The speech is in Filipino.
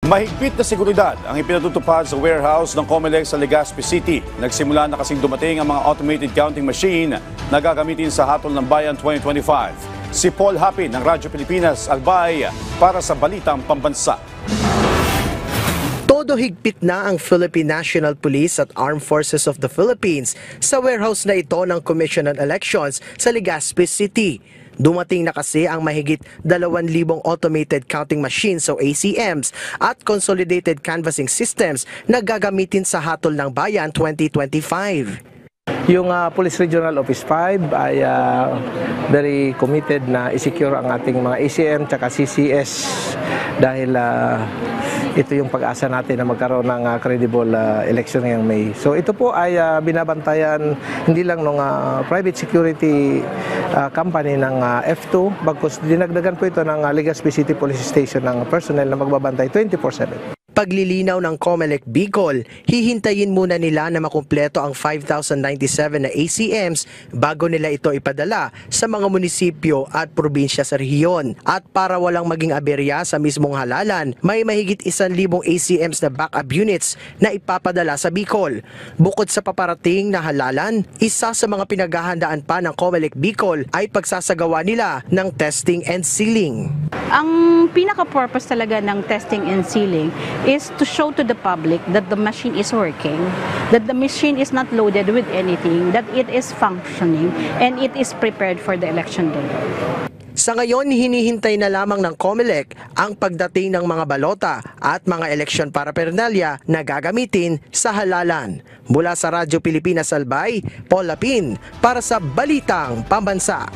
Mahigpit na seguridad ang ipinatutupad sa warehouse ng Comelec sa Legazpi City. Nagsimula na kasing dumating ang mga automated counting machine na gagamitin sa Hatol ng Bayan 2025. Si Paul Hapin ng Radyo Pilipinas Albay para sa Balitang Pambansa. Todo higpit na ang Philippine National Police at Armed Forces of the Philippines sa warehouse na ito ng Commission on Elections sa Legazpi City. Dumating na kasi ang mahigit 2,000 automated counting machines o ACMs at consolidated canvassing systems na gagamitin sa Hatol ng Bayan 2025. Yung Police Regional Office 5 ay very committed na i-secure ang ating mga ACM at CCS dahil ito yung pag-asa natin na magkaroon ng credible election ngayong May. So ito po ay binabantayan hindi lang ng private security company ng F2, bagkus dinagdagan po ito ng Legazpi City Police Station ng personnel na magbabantay 24/7. Paglilinaw ng Comelec Bicol, hihintayin muna nila na makumpleto ang 5,097 na ACMs bago nila ito ipadala sa mga munisipyo at probinsya sa rehiyon. At para walang maging aberya sa mismong halalan, may mahigit 1,000 ACMs na backup units na ipapadala sa Bicol. Bukod sa paparating na halalan, isa sa mga pinaghahandaan pa ng Comelec Bicol ay pagsasagawa nila ng testing and sealing. Ang pinaka-purpose talaga ng testing and sealing is to show to the public that the machine is working, that the machine is not loaded with anything, that it is functioning, and it is prepared for the election day. Sa ngayon, hinihintay na lamang ng Comelec ang pagdating ng mga balota at mga eleksyon paraphernalia na gagamitin sa halalan. Mula sa Radyo Pilipinas Albay, Paul Lapin para sa Balitang Pambansa.